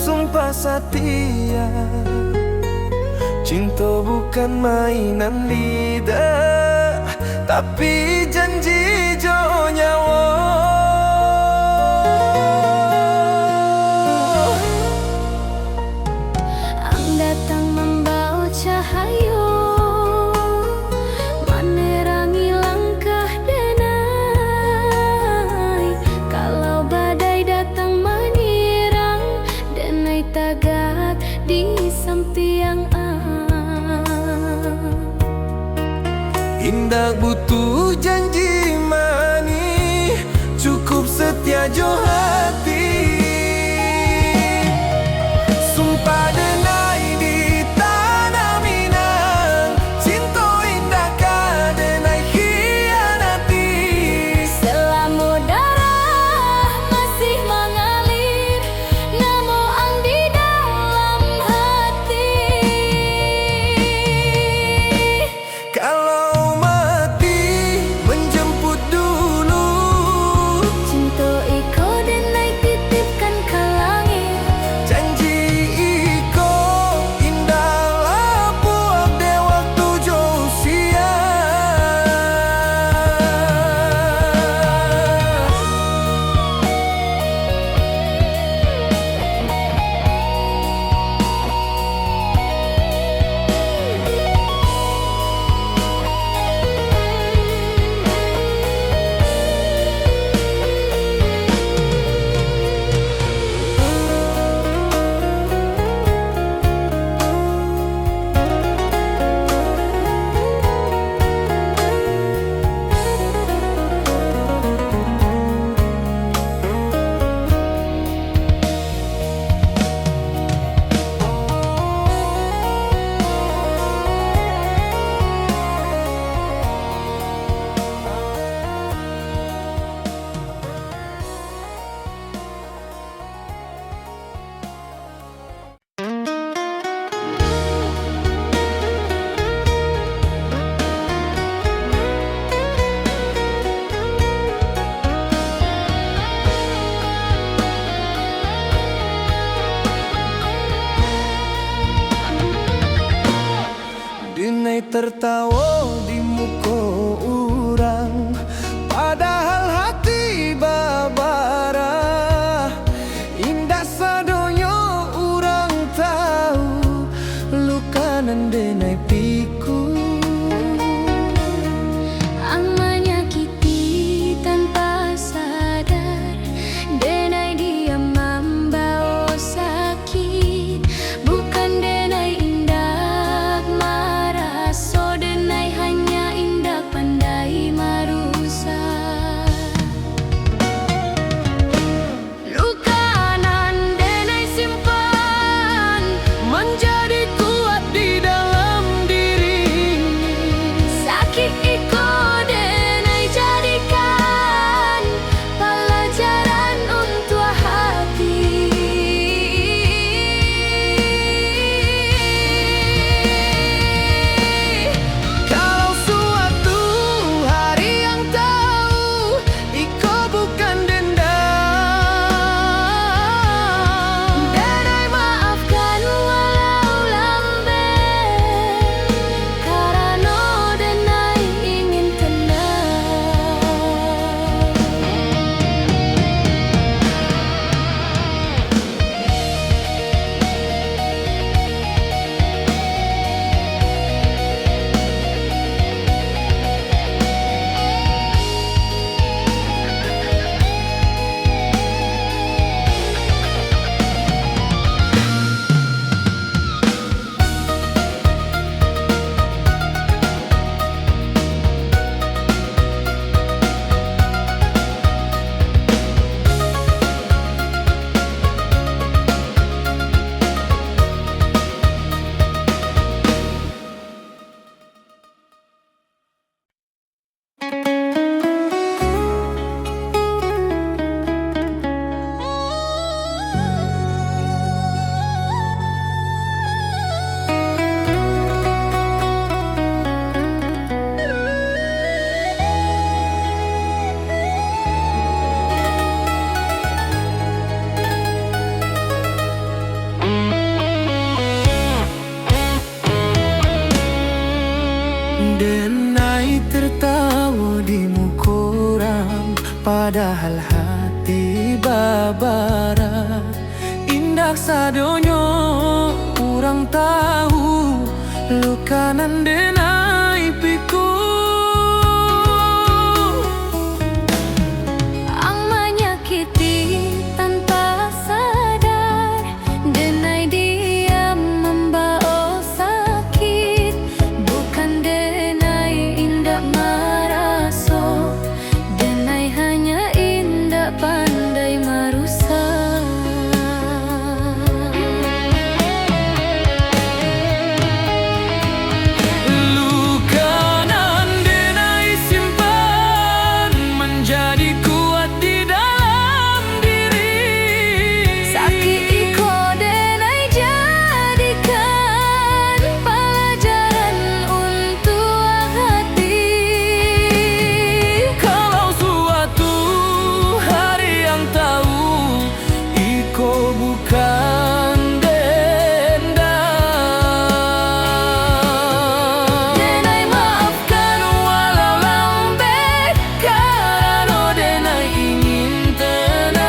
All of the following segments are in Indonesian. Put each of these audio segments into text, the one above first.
sumpah setia. Cinta bukan mainan lidah, tapi janji jo nyawa. Ang datang membawa cahaya, menerangi langkah denai. Kalau badai datang menyerang, denai tagak di samping Indah butuh janji mani, cukup setia jo hati. Sumpah denai di tanah Minang, cinta indah ka denai hianati. selama darah masih mengalir, namo ang di dalam hati. Kalau mati menjemput dulu, Cinta iko denai titipkan ke langit. janji iko indah buat de waktu jo usia. Denai tertawa di muka orang, padahal hati babara. Indah sadonya orang tahu, luka nan denai pikul. Ang menyakiti tanpa sadar, denai dia membawa sakit. Bukan denai indah marah, so denai hanya indah pandai marusak. Luka nan denai simpan menjadi kuat di dalam Denai tertawa di mukorang, padahal hati babara. Indak sadonyo urang tahu, lukanan denai piku. Ang menyakiti tanpa sadar, denai diam membawa sakit. Bukan denai indak maraso, denai hanya indak pandai marusak. Lukanan denai simpan menjadi kuat di dalam diri. Sakit iko denai jadikan pelajaran untuk hati. Kalau suatu hari yang tahu iko bukan dendam. Denai maafkan Walau lambat, karena denai ingin tenang.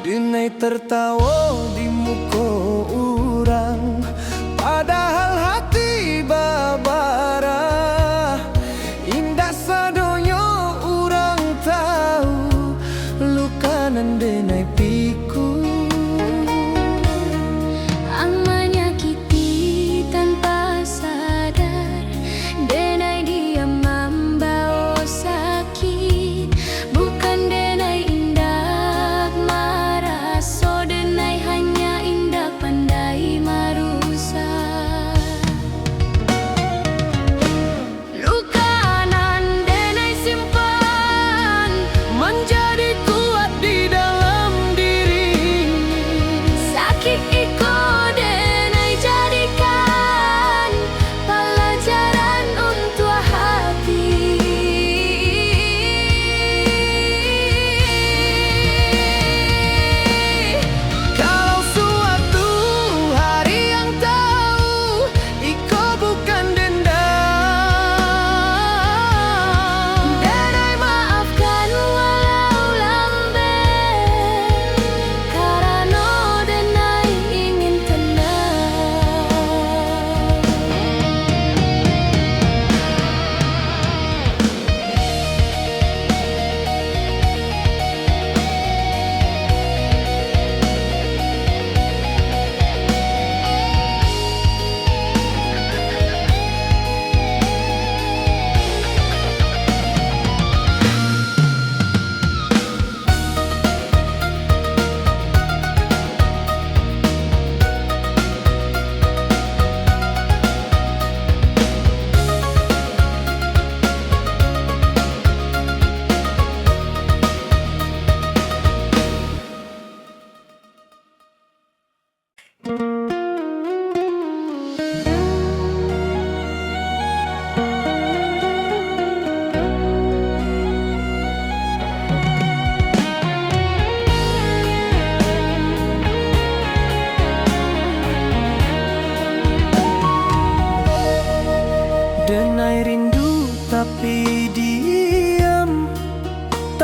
Denai tertawa di muka orang, padahal hati babara. Indah sadonyo orang tahu, lukanan denai piku. ang menyakiti tanpa sadar, denai diam membawa sakit. Bukan denai indak maraso, denai hanya indak pandai marusak. Lukanan denai simpan Menjadi kuat di dalam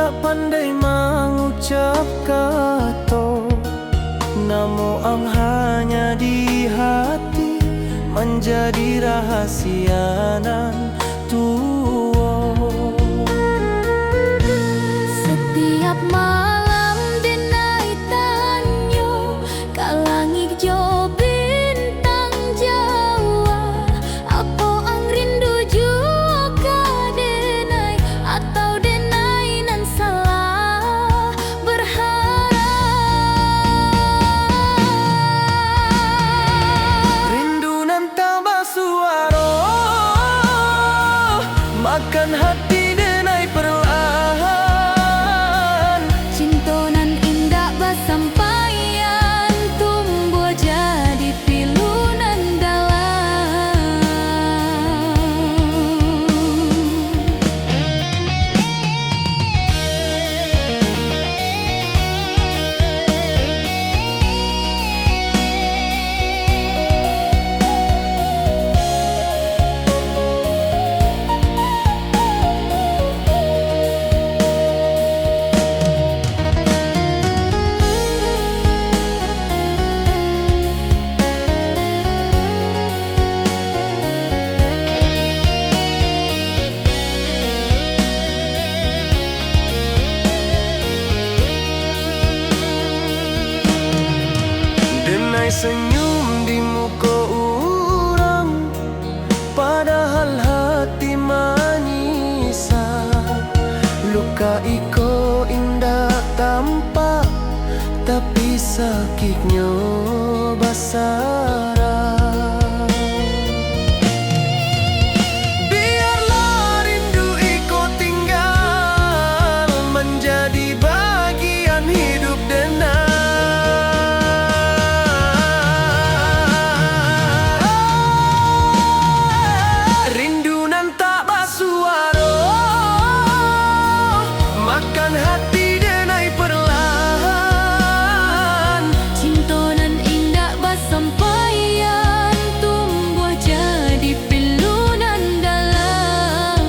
tidak pandai mengucap kata, namo ang hanya di hati menjadi rahasia nan tua. Setiap malam denai tanyo kalangit jo bintang Jawa, apa ang rindu juga denai atau denai nan salah berharap. Rindu nan tambah suara, makan hati denai perlahan. Cinta nan indah basampaian tumbuh jadi pilu nan dalam. Denai senyum di muka orang, padahal hati menyisal. Luka iko indah tampak, tapi sakitnya basara. Biarlah rindu iko tinggal menjadi bagian hidup denai. Rindu nan tak bersuara, makan hati denai perlahan. Cinta nan indah basampaian tumbuh jadi pilu nan dalam.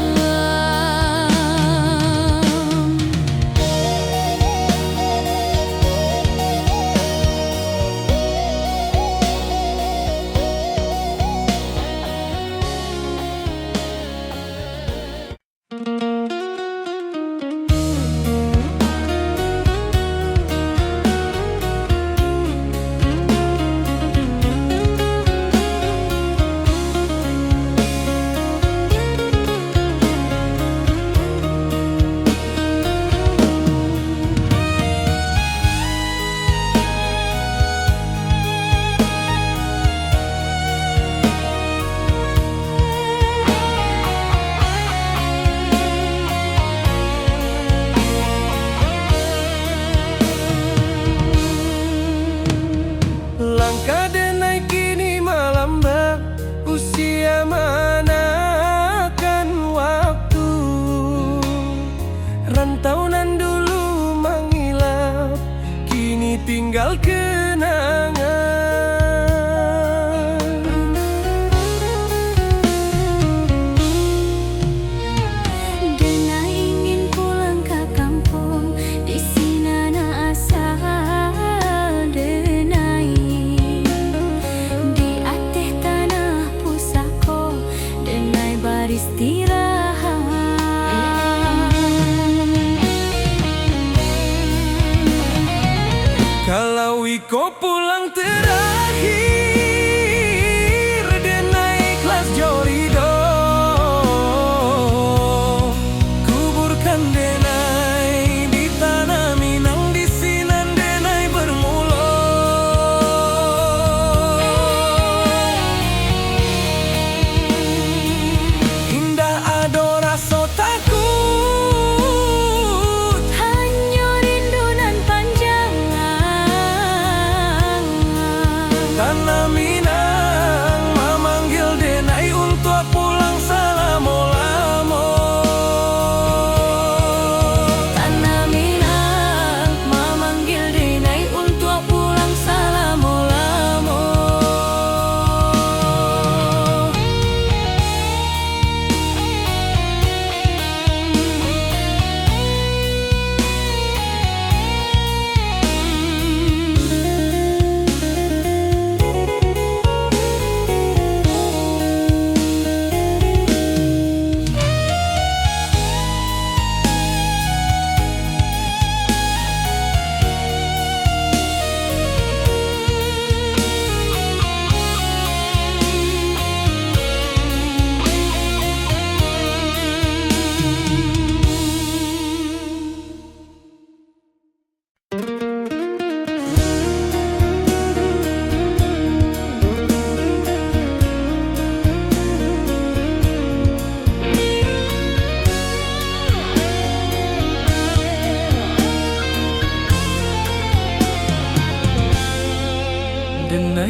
Langkah denai kini melambat, usia manakan waktu. Rantau nan dulu mengilap, kini tinggal kenangan. Denai ingin pulang ke kampung, di sini na asal denai. Di atas tanah pusako, denai beristirahat. Kalau iko pulang terakhir, denai ikhlas jorido. Kuburkan denai di tanah Minang, di sinan denai bermula. Indah ado rasa takut, Hanya rindu nan panjang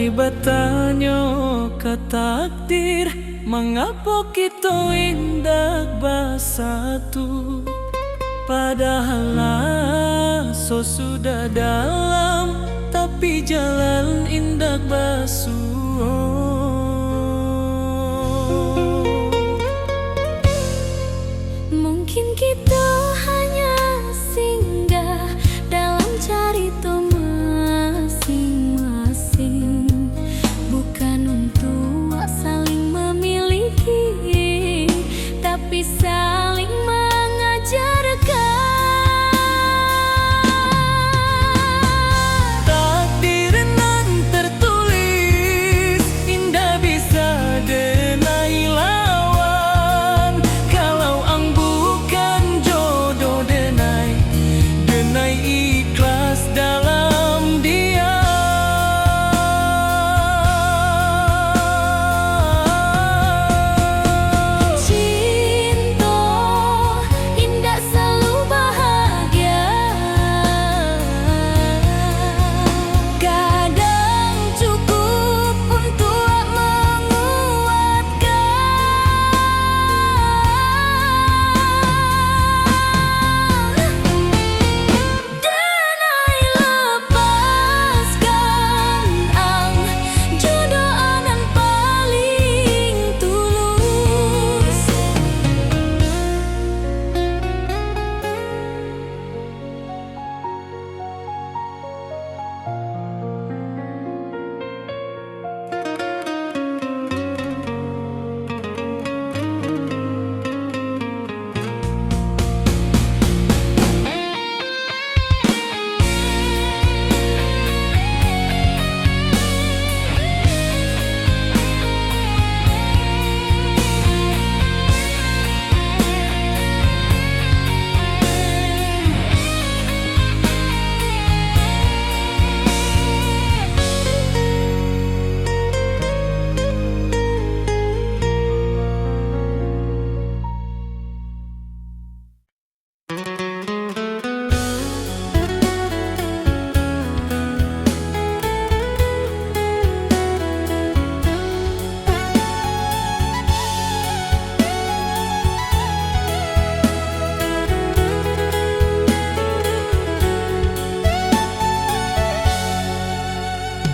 denai bertanya ke takdir, mengapa kita indah bersatu? Padahal so sudah dalam, tapi jalan indah basuh. Mungkin kita hanya singgah dalam cerita masing-masing, bukan untuk saling memiliki, tapi saling mengajarkan. Takdir nan tertulis indah bisa denai lawan, kalau ang bukan jodoh denai, denai ikhlas dalam dia. Cinta indah selalu bahagia, kadang cukup untuk menguatkan. Denai lepaskan ang jodoh anan paling tulus.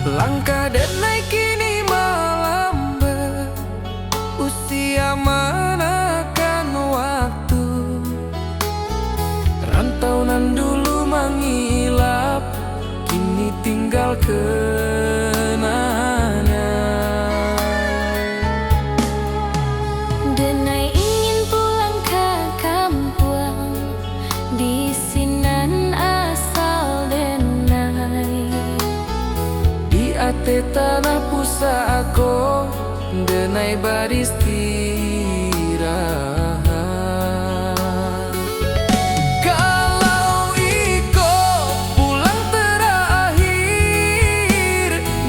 Langkah denai kini melambat, usia manakan waktu. Rantau nan dulu mengilap, kini tinggal kenangan. Denai ingin pulang ke kampung, di sinan asal denai. Di ate tanah pusako, denai beristirahat. Kalau iko pulang terakhir,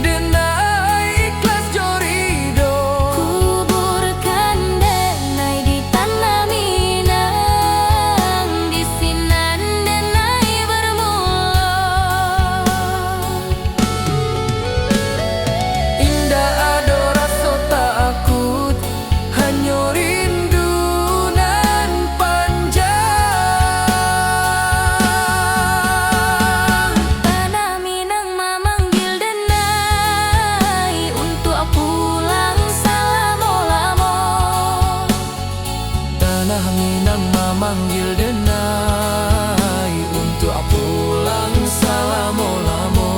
denai ikhlas jorido. Kuburkan denai di tanah Minang, di sinan denai bermula. Indah ado rasa takut, hanya rindu nan panjang. Tanah Minang memanggil denai untuk pulang selama-lama. Tanah Minang memanggil denai untuk pulang selama-lama.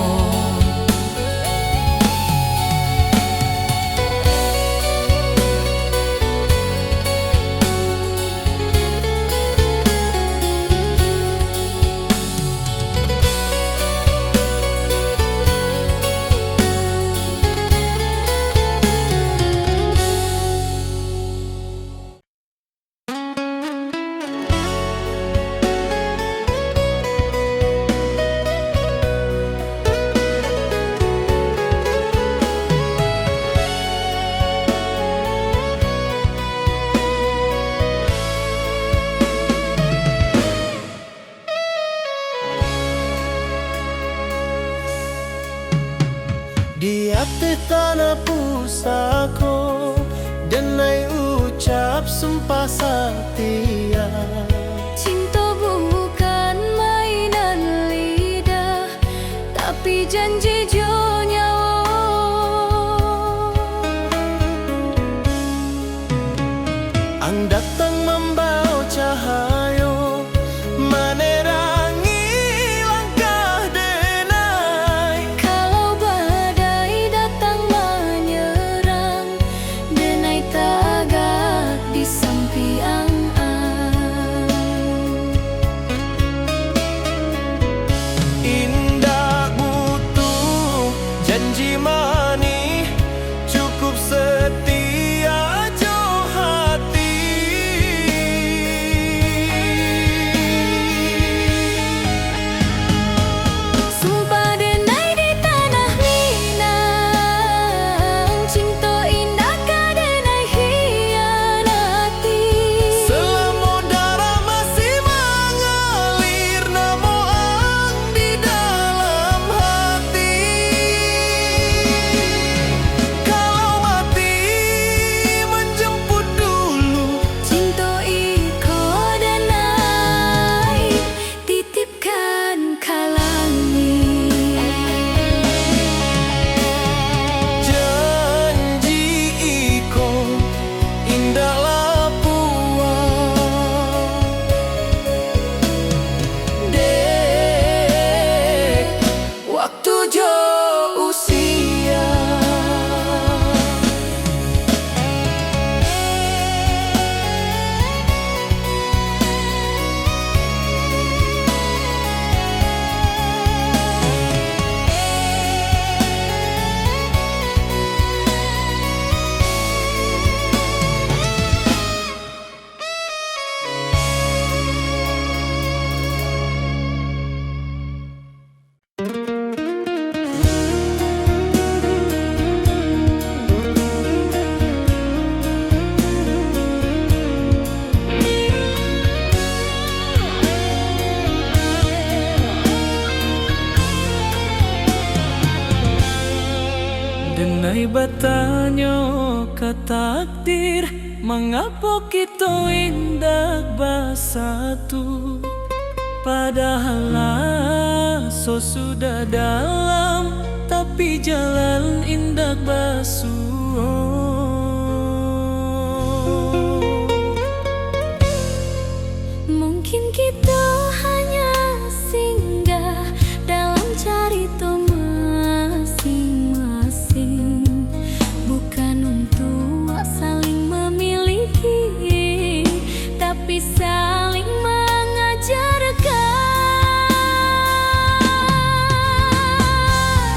Di hati tanah pusako denai ucap sumpah setia. Cinta bukan mainan lidah, tapi janji jo nyawa. Ang datang membawa cahayo menerangi langkah denai. Kalau badai datang menyerang, denai tagak di sampiang. Indah butuh janji mani, cukup setia jo hati. Sumpah denai di tanah Minang, cinta indah ka denai hianati. Selama darah masih mengalir, namo ang di dalam hati. Kalau mati menjemput dulu, Cinta iko denai, titipkan kalangi. janji iko indah lapua. Dek, waktu jo usia. Denai batanyo ke takdir, mengapa kita indah bersatu? Padahal so sudah dalam, tapi jalan indah basuh. Mungkin kita hanya singgah dalam cerita masing-masing, bukan untuk saling memiliki, tapi saling mengajarkan.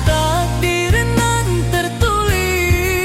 Takdir nan tertulis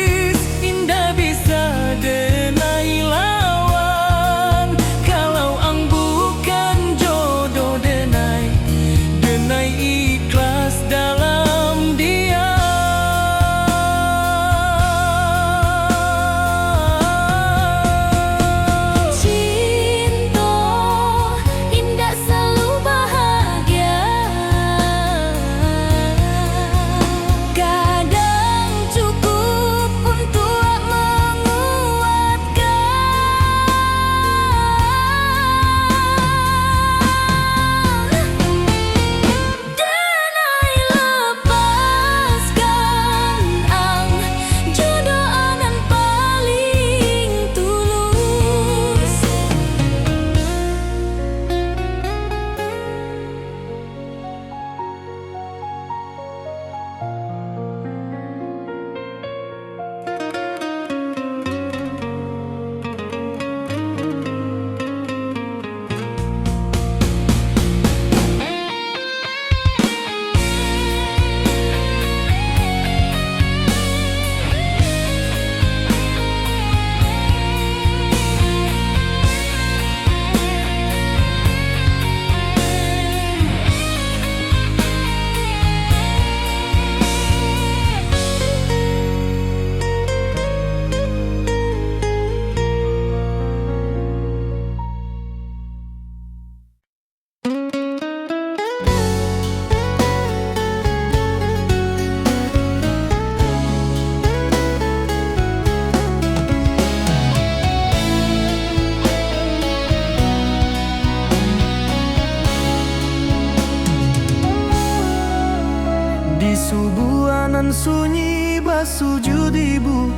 Subuanan sunyi basujud ibu,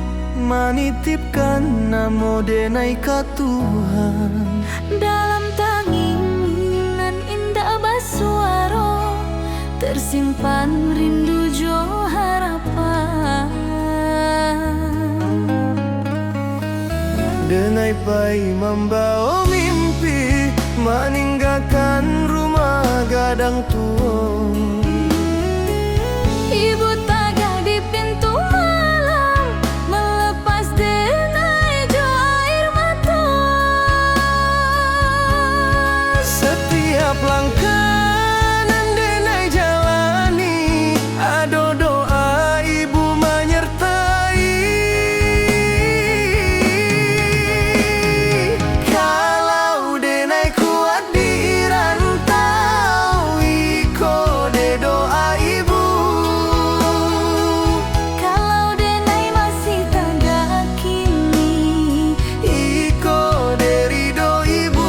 manitipkan namo denai ka Tuhan. Dalam tanginan indah basuaro, tersimpan rindu jo harapan. Denai pai membawa mimpi, meninggalkan rumah gadang tua. Ibu tagah di pintu malam, melepas denai jo air mata. Setiap langkah nan denai jalani, ado doa ibu menyertai. Kalau denai kuat di rantau, iko de doa ibu. Kalau denai masih tagah kini, Iko de ridho ibu.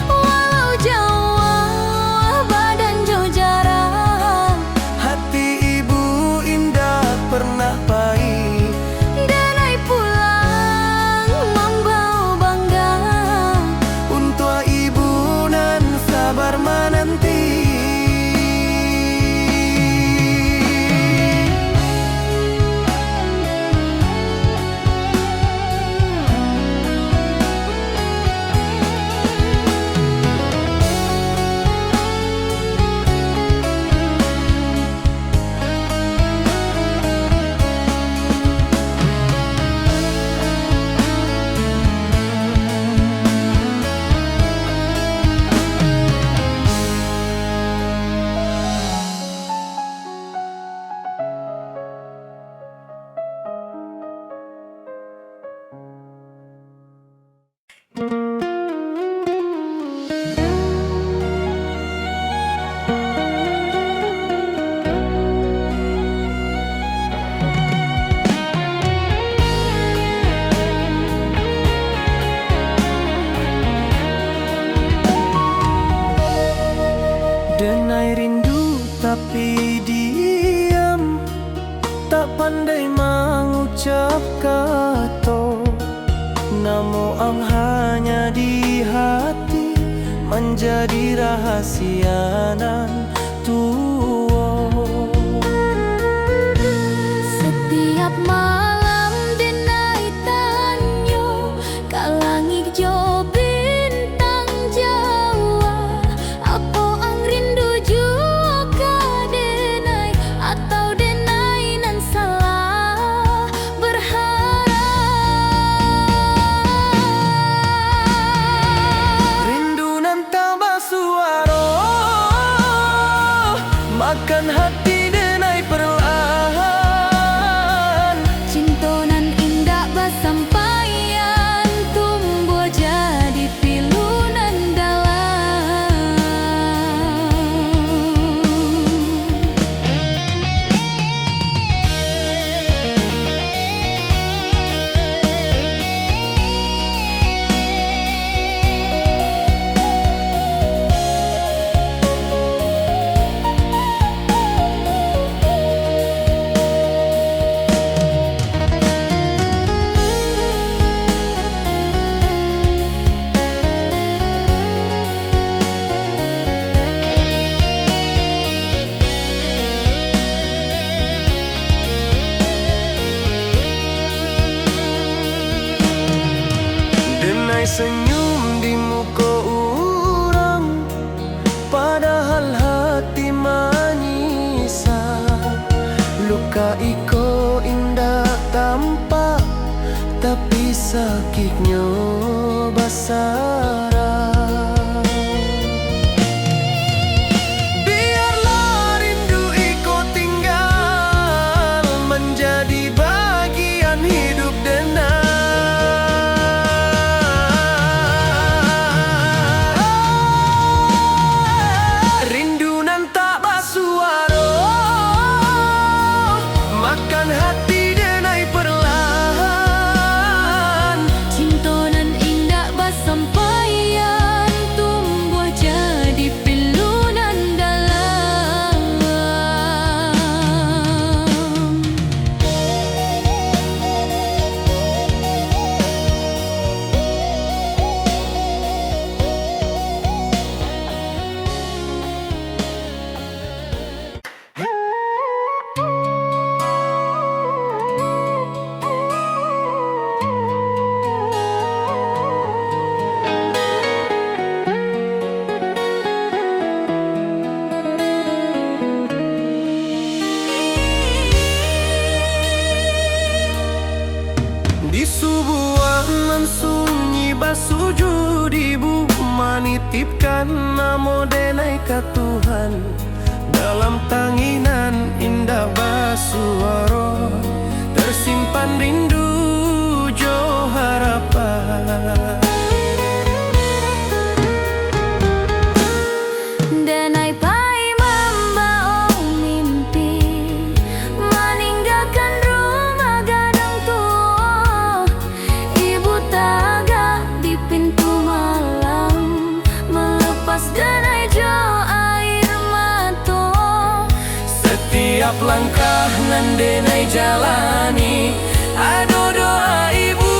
walau jauh badan jo jarang, Hati ibu indah pernah pahit. denai pulang membawa bangga. Untuk ibu nan sabar menanti. Denai rindu tapi diam, tak pandai mengucap kata. Namo ang hanya di hati, menjadi rahasia nan tua. Setiap malam denai tanyo, ka langit jo bintang Jawa. Apa ang rindu jo ka denai, atau denai nan salah berharap. Rindu nan tambah suara, makan hati denai perlahan. Cintonan indah basampaian, tumbuh jadi pilunan dalam. Denai senyum di muka orang, padahal hati menyisah. Luka iko indah tampak, tapi sakitnya basara. Biarlah rindu iko tinggal, menjadi bagian hidup denai. Rindu nan tak basuara, makan hati denai perlahan. Cintonan indah basampaian, titipkan namo denai ka Tuhan, dalam tanginan indah basuaro tersimpan rindu jo harapan. Denai pai membawa mimpi, meninggalkan rumah gadang tua. Ibu taga di pintu malam, melepas denai jo air mata. Setiap langkah nan denai jalani, ado doa ibu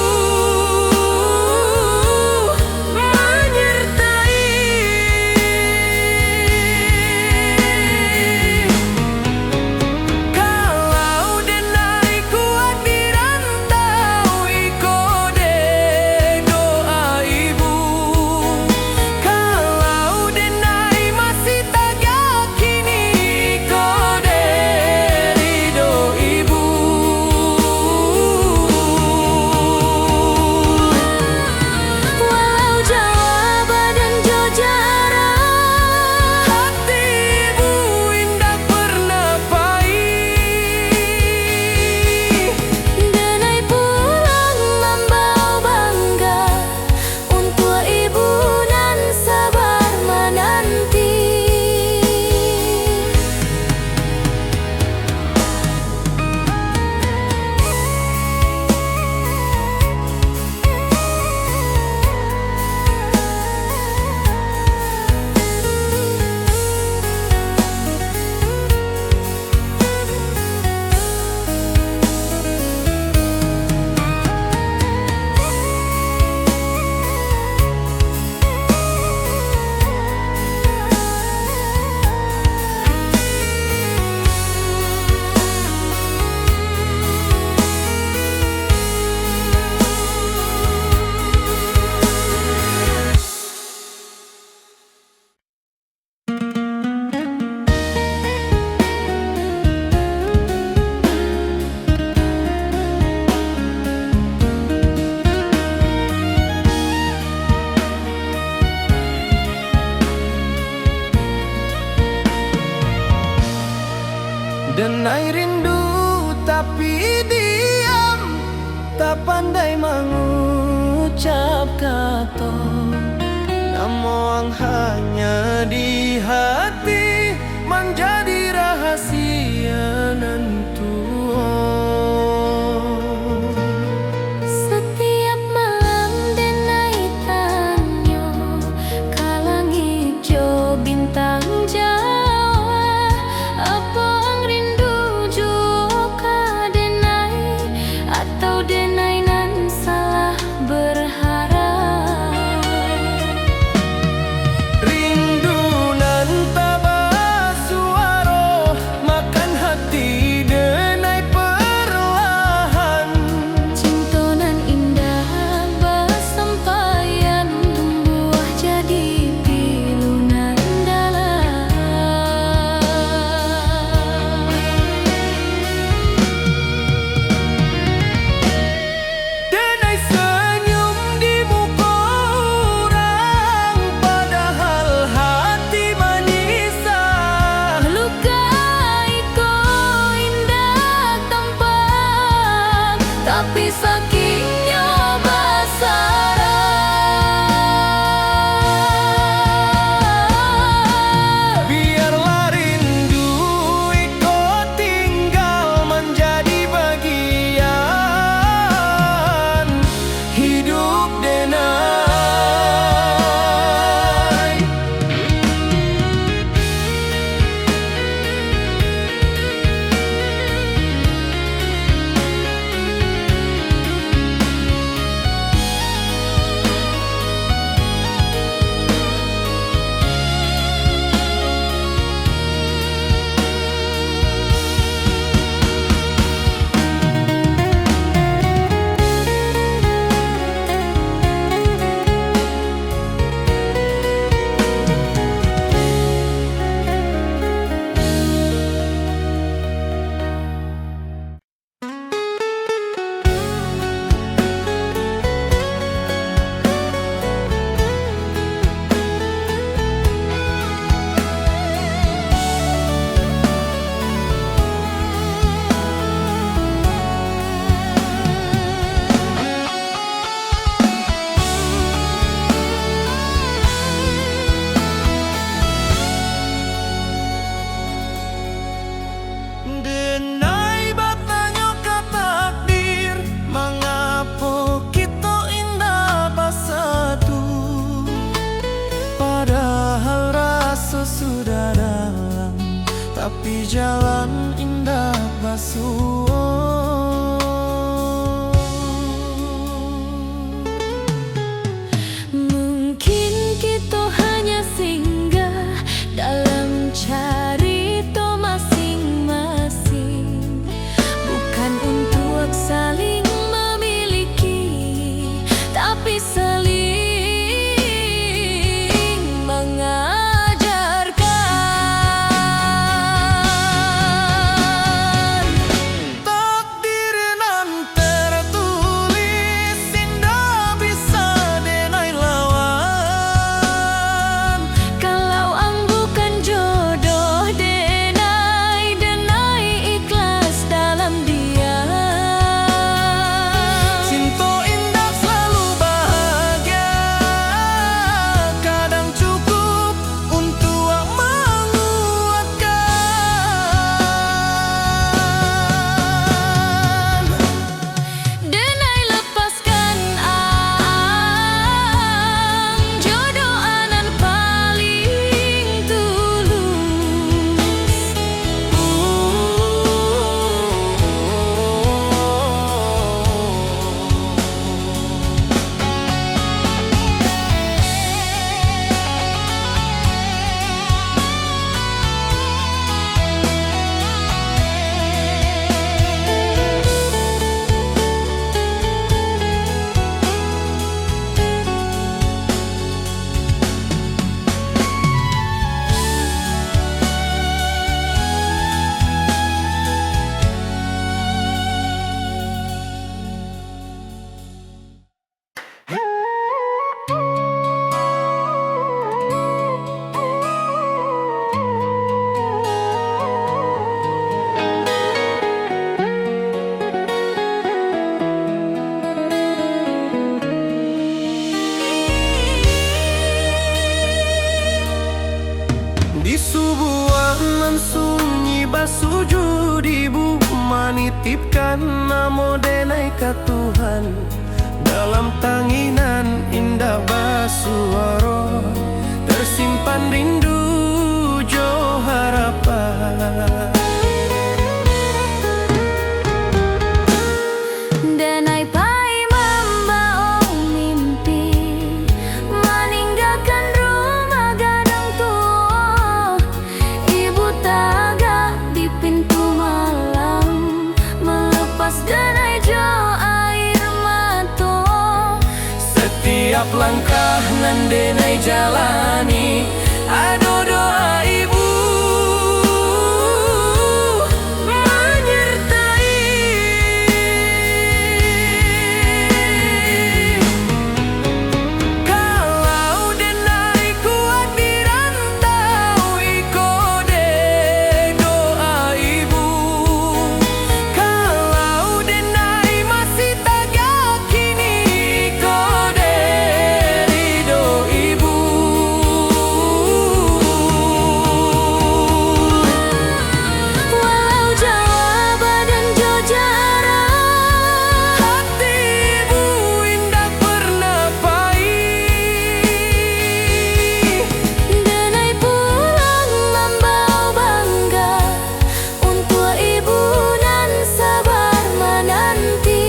denai rindu tapi diam, tak pandai mengucap kata. Namun hanya di hati menjadi rahasia nantu. Setiap malam denai tanya, kalang hijau bintang Jawa, apa ang rindu juga denai, atau denai nan salah berharap. Rindu jalan indah basuh. Mungkin kita hanya singgah dalam cerita masing-masing, bukan untuk saling memiliki, tapi saling mengajarkan. Takdir nan tertulis indah bisa denai lawan. Kalau ang bukan jodoh, denai ikhlas dalam dia. Cinta indah selalu bahagia, kadang cukup untuk menguatkan. Denai lepaskan ang jodoh anan paling tulus. Di sebuah nan sunyi basuju dibu menitipkan namo denai ka Tuhan. Dalam tanginan indah basuaro tersimpan rindu jo harapan. Denai pai membawa mimpi, meninggalkan rumah gadang tua. Ibu taga di pintu malam, melepas denai jo air mata. Setiap langkah nan denai jalani ada doa ibu menyertai. Kalau denai kuat di rantau, iko de doa ibu. Kalau denai masih tak yakini, iko de ridho ibu. Walau jauh badan jo jarak, Hati ibu indah pernah pahit. denai pulang membawa bangga untuk ibu dan sabar menanti.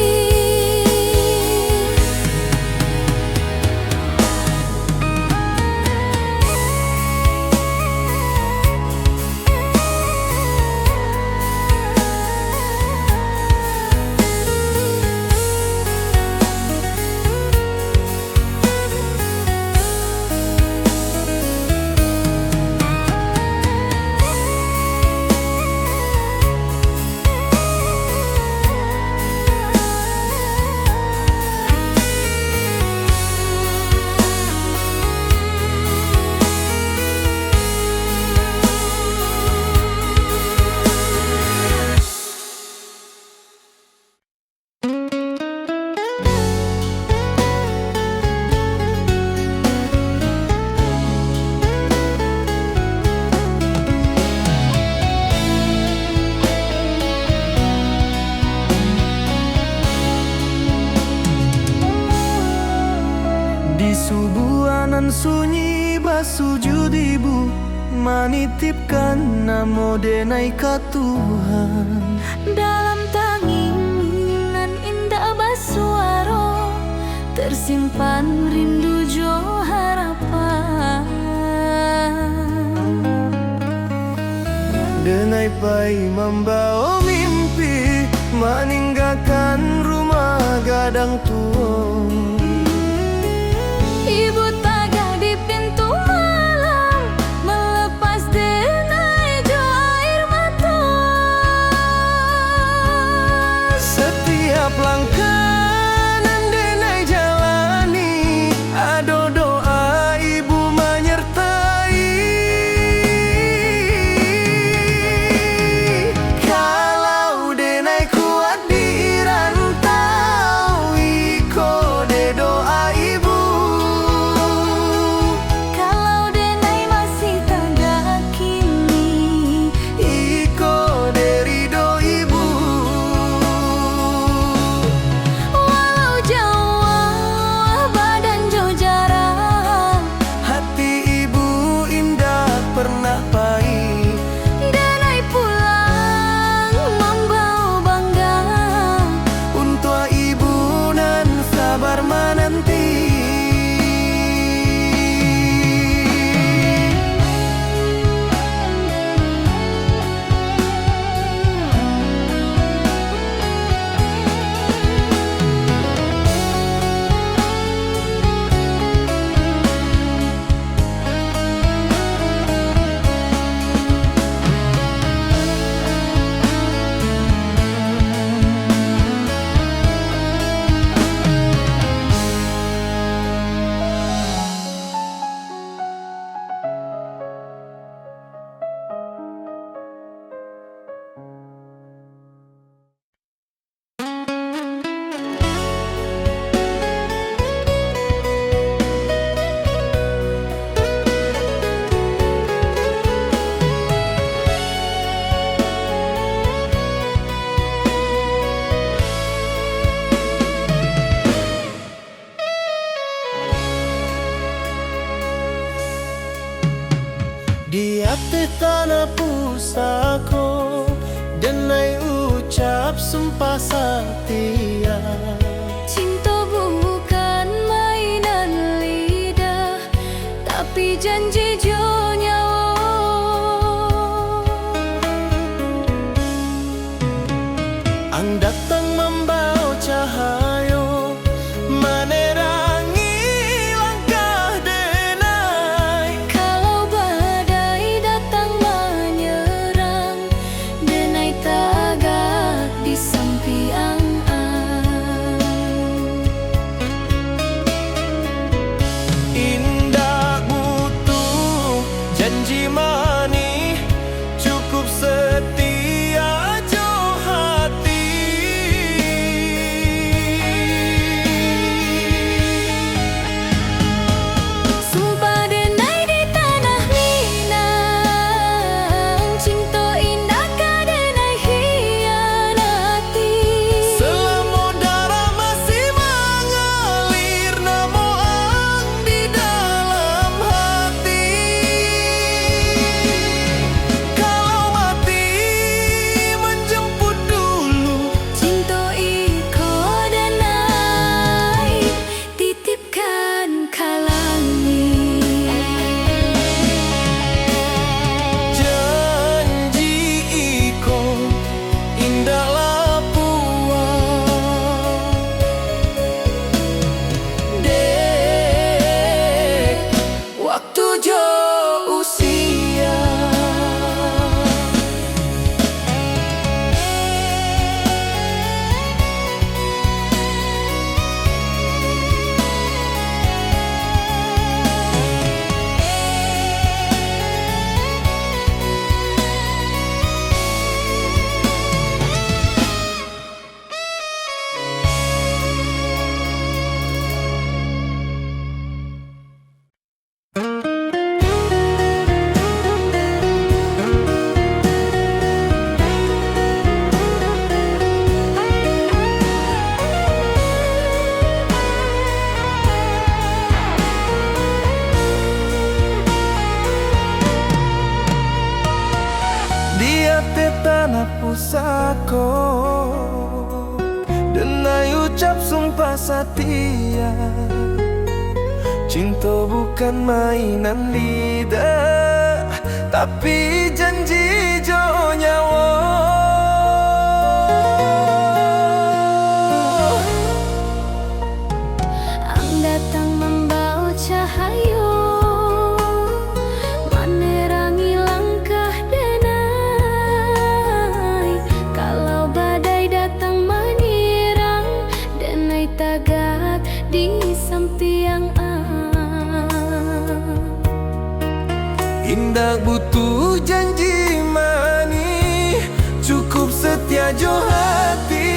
Di subuhan nan sunyi basuju dibu manitipkan namo denai ka Tuhan. Dalam tanginan indah basuaro tersimpan rindu jo harapan. Denai pai membawa mimpi meninggalkan rumah gadang tua. Ibu tagah di pintu malam melepas denai jo air mata. Setiap langkah nan denai jalani, ado doa ibu menyertai. Kalau denai kuat di rantau, iko de doa ibu. Kalau denai masih tagah kini, Iko de ridho ibu. walau jauh badan jo jarang, Hati ibu indah pernah pahit. denai pulang membawa bangga. Untuk ibu nan sabar menanti. Di hati tanah pusako, denai ucap sumpah setia. Cinta bukan mainan lidah, tapi janji jo nyawa. Ang datang membawa cahayo menerangi langkah denai. Kalau badai datang menyerang, denai tagak di sampiang. pusako, denai ucap sumpah setia. Cinta bukan mainan lidah, tapi janji jo nyawa. Ang datang membawa cahaya, menerangi langkah denai. Kalau badai datang menyerang, denai tagak di samping Indah butuh janji manis, cukup setia jo hati.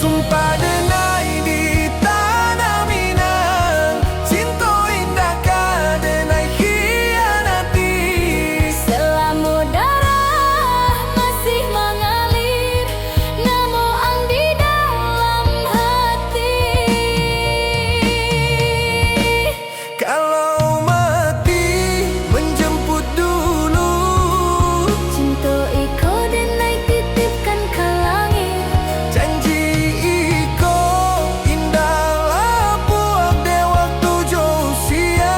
Sumpah denai di tanah Minang, cinta indah ka denai khianati. selama darah masih mengalir, namo ang di dalam hati. Kalau mati menjemput dulu, Cinta iko denai titipkan ke langit. janji iko indahlah buat de waktu jo usia.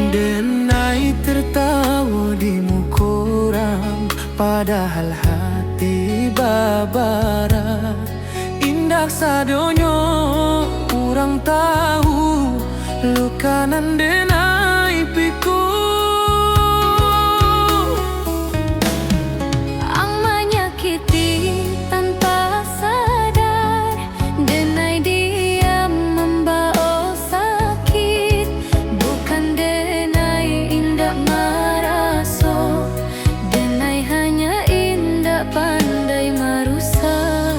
Denai tertawa di mukoram, padahal hati babara. Indah sadonyo kurang tahu, lukanan denai piku. Ang menyakiti tanpa sadar, denai diam membawa sakit. Bukan denai indah maraso, denai hanya indah pandai merusak.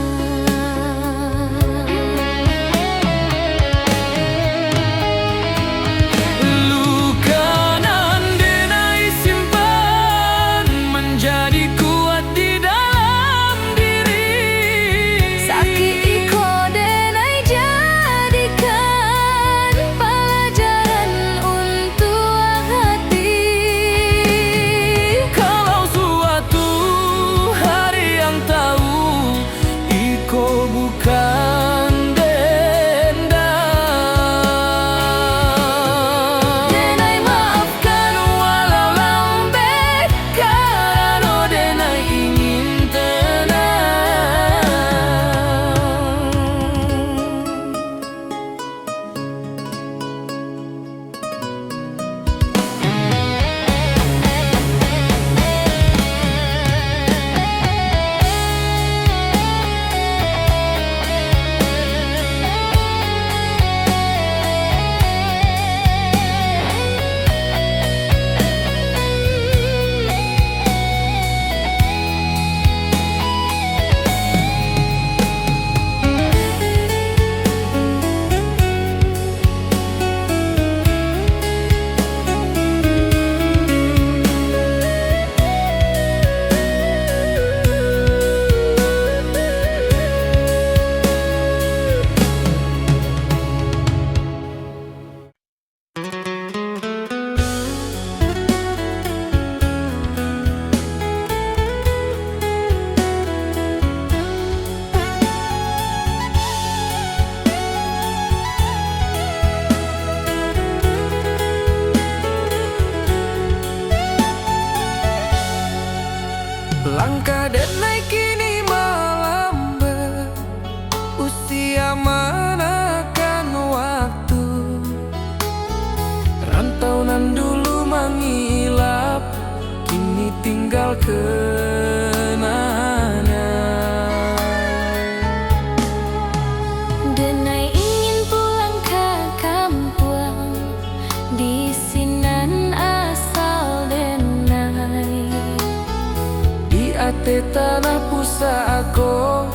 bangsa aku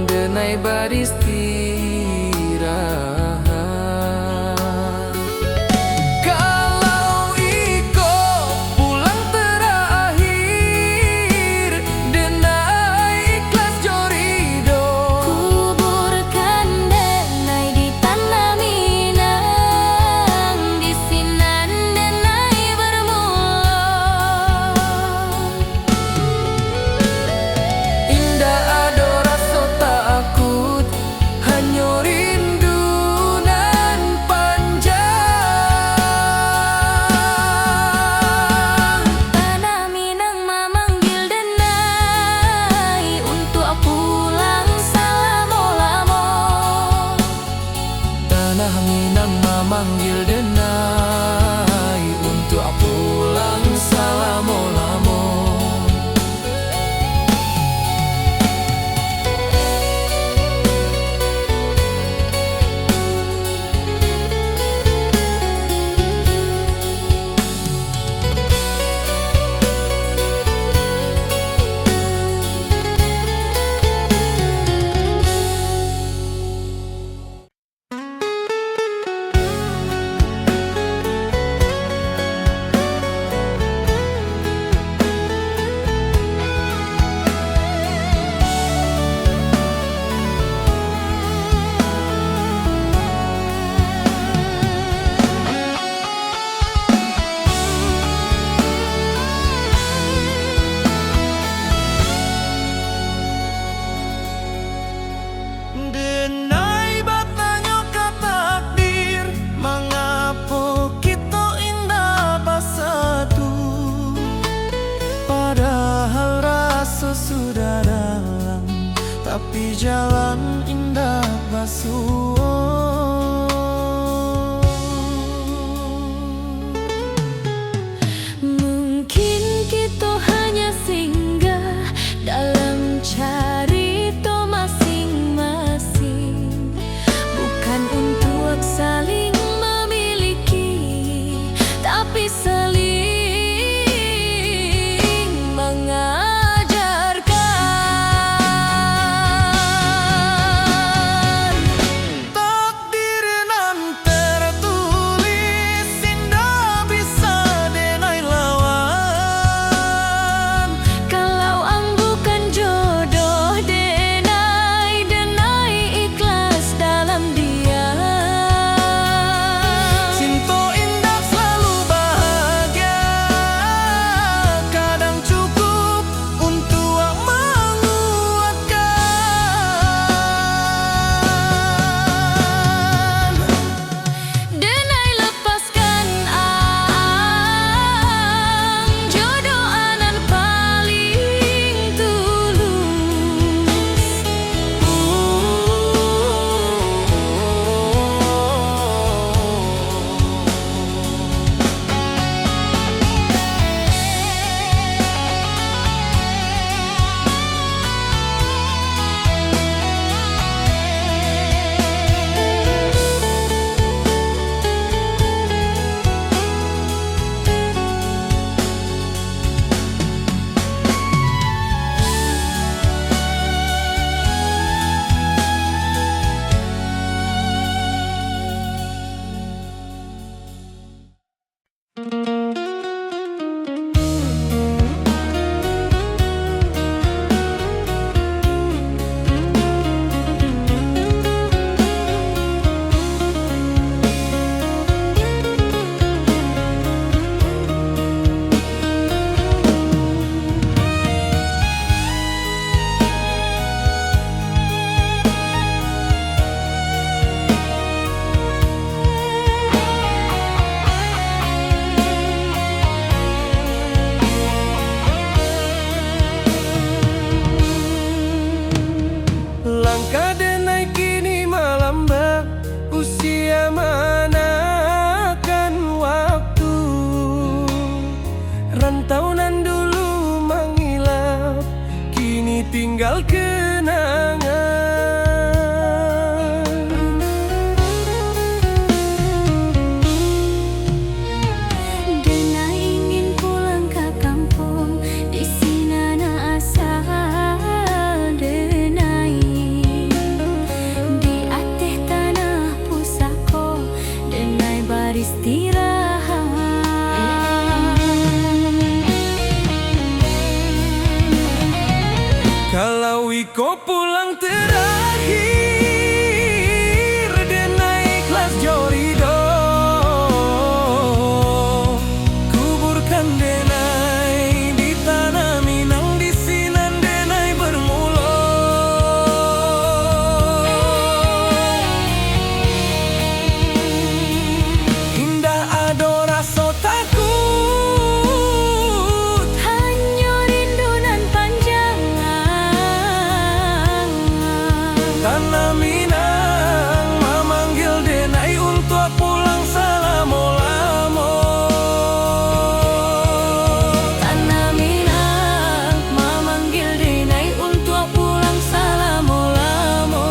denai beristirahat. Kalau iko pulang terakhir denai ikhlas jorido. Kuburkan denai di tanah Minang, di sinan denai bermula. Indah ado rasa takut, hanya rindu nan panjang. Tanah Minang memanggil denai untuk pulang selama-lama. Tanah Minang memanggil denai untuk pulang selama-lama. Denai batanya ke takdir, mengapa kita indah bersatu, padahal rasa sudah dalam, tapi jalan indah basuh. Mungkin kita hanya singgah dalam carita masing-masing, bukan untuk saling memiliki, tapi saling mengajarkan. Tak Tanah Minang memanggil denai untuk pulang salamo-lamo. Tanah Minang memanggil denai untuk pulang salamo-lamo.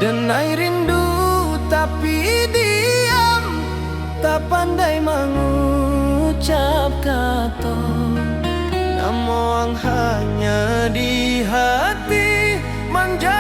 Denai rindu tapi diam, tak pandai mengucap kata. Namoang hanya di hati menjadi